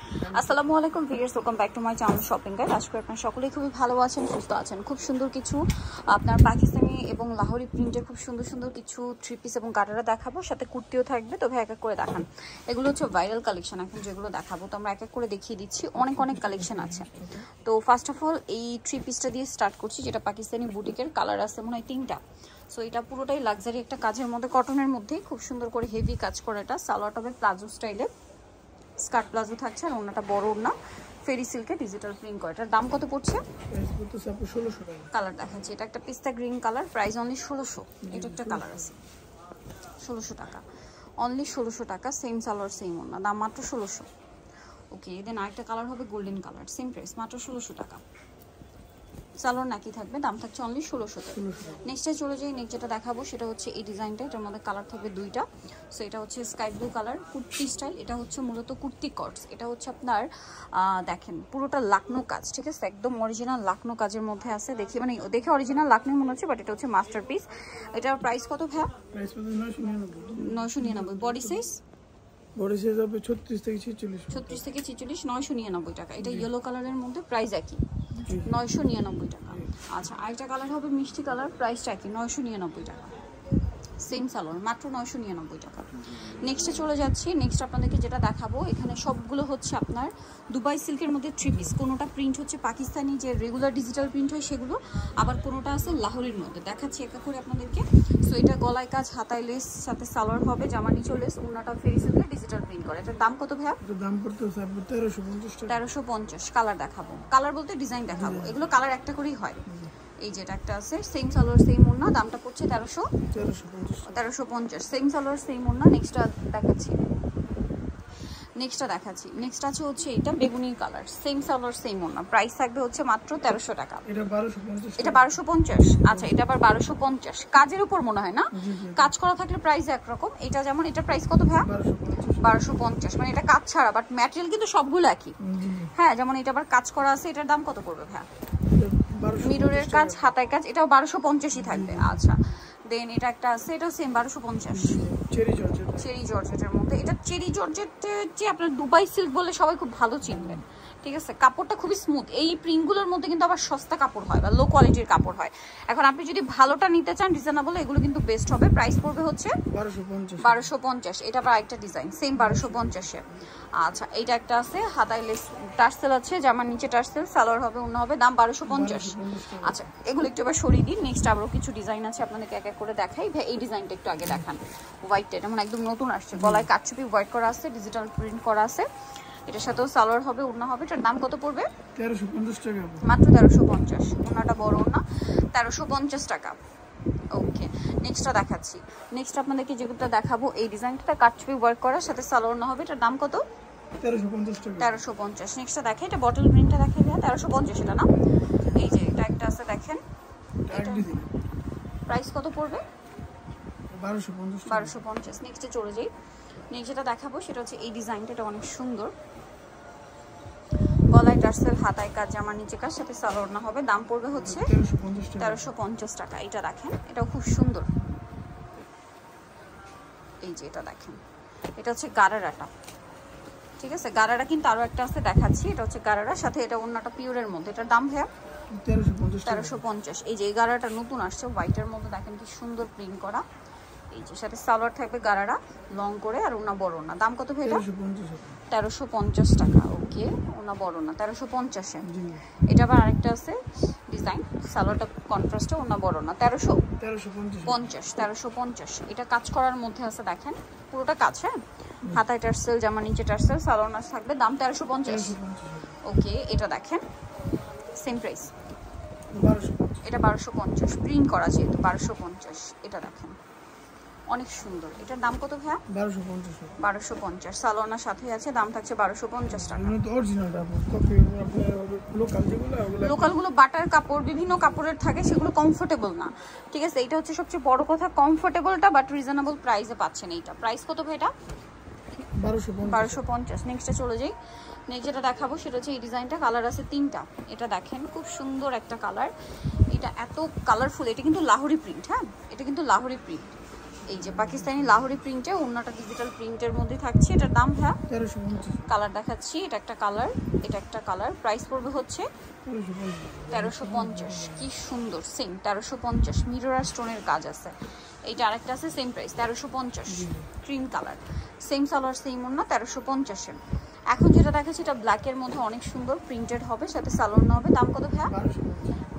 আসসালামু আলাইকুম viewers, welcome back to my channel shopping guide. আশা করি আপনারা সকলেই খুবই ভালো আছেন, সুস্থ আছেন। খুব সুন্দর কিছু আপনার পাকিস্তানি এবং লাহোরি প্রিন্টের খুব সুন্দর সুন্দর কিছু থ্রি পিস এবং গাটারা দেখাবো, সাথে কুর্তিও থাকবে। তবে এক এক করে দেখান। এগুলো হচ্ছে ভাইরাল কালেকশন, এখন যেগুলো দেখাবো তো আমরা এক এক করে দেখিয়ে দিচ্ছি। অনেক অনেক কালেকশন আছে। তো ফার্স্ট অফ অল এই থ্রি পিসটা দিয়ে স্টার্ট করছি, যেটা পাকিস্তানি বুটিকের। কালার আছে মনে হয় 3টা। সো এটা পুরোটাই লাক্সারি একটা কাজের মধ্যে, কটনের মধ্যে খুব সুন্দর করে হেভি কাজ করে। এটা সালোয়ার হবে প্লাজো স্টাইলে, স্কার্ট প্লাজো থাকছে, আর ওনাটা বড় ওনা, ফেরি সিল্কে ডিজিটাল প্রিন্ট করে। এটার দাম কত পড়ছে? কালার দেখাচ্ছি, এটা একটা পিস্তা গ্রিন কালার, প্রাইস অনলি 1600। এটা একটা কালার আছে 1600 টাকা, অনলি 1600 টাকা। সেম সালোয়ার সেম ওনা, দাম মাত্র 1600। ওকে, দেন আরেকটা কালার হবে গোল্ডেন কালার, সেম প্রাইস মাত্র 1600 টাকা। সালোয়ার নাকি থাকবে, দাম থাকছে অনলি 1600 টাকা। নেক্সটে চলে যাই, নেক্সট যেটা দেখাবো সেটা হচ্ছে এই ডিজাইনটা। এটার মধ্যে কালার থাকবে 2টা। সো এটা হচ্ছে sky blue colour, kurti style. এটা হচ্ছে মূলত কুর্তি কটস। এটা হচ্ছে আপনার দেখেন পুরোটা লাকনো কাজ, ঠিক আছে, একদম অরিজিনাল লাকনো কাজের মধ্যে আছে। দেখি মানে দেখে অরিজিনাল লাকনো মনে হচ্ছে, বাট এটা হচ্ছে মাস্টারপিস। এটার প্রাইস কত ভাই? Price 999। 999। Body size? Body size হবে 36 থেকে 46। 36 থেকে 46, 999 টাকা। এটা ইয়েলো কালারের মধ্যে, প্রাইস একই 999 টাকা। আচ্ছা, আরেকটা কালার হবে মিষ্টি কালার, প্রাইসটা কি 999 টাকা। সেম সালোয়ার, মাত্র 999 টাকা। নেক্সটে চলে যাচ্ছি। নেক্সট আপনাদেরকে যেটা দেখাবো, এখানে সবগুলো হচ্ছে আপনার দুবাই সিল্কের মধ্যে থ্রি পিস। কোনোটা প্রিন্ট হচ্ছে পাকিস্তানি যে রেগুলার ডিজিটাল প্রিন্ট হয় সেগুলো, আবার কোনোটা আছে লাহোরির মধ্যে। দেখাচ্ছি একা করে আপনাদেরকে। সো এটা গলায় কাজ, হাতায় লেস, সাথে সালোয়ার হবে জামা নিচে লেস, ওনাটা ফেরি সিল্কে ডিজিটাল প্রিন্ট করে। এটার দাম কত ভাইয়া? এটার দাম পড়তে 1350 টাকা। 1350। কালার দেখাবো, কালার বলতে ডিজাইন দেখাবো। এগুলো কালার একটা করেই হয়। এই যেটা একটা আছে সেম সালোয়ার সেম ওড়না, দামটা পড়ছে 1350। সেম সালোয়ার সেম ওড়না। নেক্সটটা দেখাচ্ছি, নেক্সট আছে হচ্ছে এটা বেগুনি কালার, সেম সালোয়ার সেম ওড়না, প্রাইস থাকবে হচ্ছে মাত্র 1300 টাকা। এটা 1250। এটা 1250। আচ্ছা, এটা আবার 1250। কাজের উপর মনে হয় না, কাজ করা থাকলে প্রাইস একরকম। এটা যেমন, এটা প্রাইস কত ভাইয়া? 1250। মানে এটা কাজ ছাড়া, বাট ম্যাটেরিয়াল কিন্তু সবগুলো একই। হ্যাঁ, যেমন এটা আবার কাজ করা আছে। এটার দাম কত পড়বে ভাইয়া? মিররের কাজ, হাতায় কাজ, এটাও 1250ই থাকবে। আচ্ছা, দেন এটা একটা আছে, এটাও সেম 1250। চেরি জর্জেটের মধ্যে। এটা চেরি জর্জেট যে আপনার দুবাই সিল্ক বলে সবাই খুব ভালো চিনবেন, ঠিক আছে। কাপড়টা খুবই স্মুথ। এই প্রিন্টগুলোর মধ্যে কিন্তু আবার সস্তা কাপড় হয় বা লো কোয়ালিটির কাপড় হয়। এখন আপনি যদি ভালোটা নিতে চান রিজনেবল, এগুলো কিন্তু বেস্ট হবে। প্রাইস পড়বে হচ্ছে 1250। এটা আবার আরেকটা ডিজাইন, সেম 1250-এ। আচ্ছা, এইটা একটা আছে, হাতায় লেস টার্সেল আছে, জামার নিচে টার্সেল, সালোয়ার হবে, অন্য হবে, দাম 1250। আচ্ছা, এগুলো একটু এবার সরিয়ে দিন। নেক্সট আবারও কিছু ডিজাইন আছে, আপনাদেরকে এক এক করে দেখাই। এই ডিজাইনটা একটু আগে দেখান, হোয়াইটটা, এটা মানে একদম নতুন আসছে। গলায় কাটচুপি হোয়াইট করা আছে, ডিজিটাল প্রিন্ট করা আছে। এটার সাথেও সালোয়ার হবে, ওড়না হবে। এটার দাম কত পড়বে? 1350 টাকা, মাত্র 1350। ওড়নাটা বড় ওড়না, 1350 টাকা। ওকে, নেক্সটটা দেখাচ্ছি। নেক্সট আপনাদেরকে যেগুলো দেখাবো, এই ডিজাইনটা কাটচুপি ওয়ার্ক করার সাথে সালোয়ার না হবে। এটার দাম কত? 1350 টাকা। 1350। নেক্সটটা দেখে, এটা বটল প্রিন্টটা দেখে ভাইয়া, 1350 এটা না। এই যে এটা একটা আছে দেখেন, প্রাইস কত পড়বে? 1250। নেক্সটে চলে যাই। নেক্সট যেটা দেখাবো সেটা হচ্ছে এই ডিজাইনটা, এটা অনেক সুন্দর। গলায় টার্সেল, হাতায় কাজ, জামার নিচে কাজ, সাথে সালোয়ার না হবে, দাম পড়বে হচ্ছে 1350 টাকা। এটা দেখেন, এটাও খুব সুন্দর। এই যে এটা দেখেন, এটা হচ্ছে গারারাটা, ঠিক আছে। গারারা কিন্তু আরো একটা আছে, দেখাচ্ছি। এটা হচ্ছে গারারার সাথে এটা অন্যটা পিওরের মধ্যে। এটার দাম ভাইয়া 1350। এই যে এই গারারাটা নতুন আসছে, হোয়াইটের মধ্যে, দেখেন কি সুন্দর প্রিন্ট করা। এই যে সাথে সালোয়ার থাকবে গারারা লং করে, আর ওনা বড় না। দাম কত ভাই? 1350 টাকা। ওকে, ওনা বড় না, 1350-এ। এটা আবার আরেকটা আছে ডিজাইন, সালোয়ারটা কন্ট্রাস্টে, ওনা বড় না, 1350। এটা কাজ করার মধ্যে আছে, দেখেন পুরোটা কাজ। হ্যাঁ, হাতায় টার্সেল, জামা নিচে টার্সেল, সালোয়ার না থাকবে, দাম 1350। ওকে, এটা দেখেন সেম প্রাইস, এটা 1250। প্রিন্ট করা যেহেতু 1250। এটা দেখেন অনেক সুন্দর। এটার দাম কত ভাইয়া? 1250। সালোয়ার সাথে আছে, দাম থাকছে 1250 টাকা। লোকালগুলো বাটার কাপড়, বিভিন্ন কাপড়ের থাকে, সেগুলো কমফোর্টেবল না, ঠিক আছে। এটা হচ্ছে সবচেয়ে বড় কথা, কমফোর্টেবলটা, বাট রিজনেবল প্রাইসে পাচ্ছেন। এইটা প্রাইস কত ভাই? এটা 1250। নেক্সটে চলে যাই। নেক্সট যেটা দেখাবো সেটা হচ্ছে এই ডিজাইনটা, কালার আছে 3টা। এটা দেখেন খুব সুন্দর একটা কালার, এটা এত কালারফুল। এটা কিন্তু লাহোরি প্রিন্ট, হ্যাঁ, এটা কিন্তু লাহোরি প্রিন্ট। এই যে পাকিস্তানি লাহোরি প্রিন্টে, অন্যটা ডিজিটাল প্রিন্টের মধ্যে থাকছে। এটার দাম ভাইয়া 1350। কালার দেখাচ্ছি, এটা একটা কালার, এটা একটা কালার। প্রাইস পড়বে হচ্ছে 1350। কি সুন্দর, সেম 1350, মিরর আর স্টোনের কাজ আছে। এইটা আরেকটা আছে same price 1350, cream colour, same salwar same ওড়না 1350-এ। এখন যেটা দেখাচ্ছি এটা ব্ল্যাকের মধ্যে অনেক সুন্দর প্রিন্টেড হবে, সাথে সালোয়ার হবে। দাম কত ভাইয়া?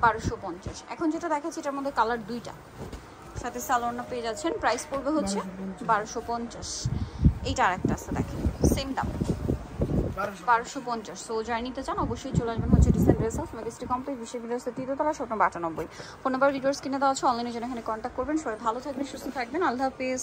1250। এখন যেটা দেখাচ্ছি এটার মধ্যে কালার দুইটা, সাথে সালোয়ার পেয়ে যাচ্ছেন। প্রাইস পড়বে হচ্ছে 1250। এইটা আরেকটা আছে দেখেন, সেম দাম 1250। সো যারা নিতে চান অবশ্যই চলে আসবেন হচ্ছে decent dress house, majestic complex, বিশ্ববিদ্যালয়ের তৃতীয়তলা, shop number 98। Phone number videos কিনে দেওয়া আছে, অনলাইনে জন্য এখানে কন্ট্যাক্ট করবেন। সবাই ভালো থাকবেন, সুস্থ থাকবেন, আল্লাহ হাফেজ।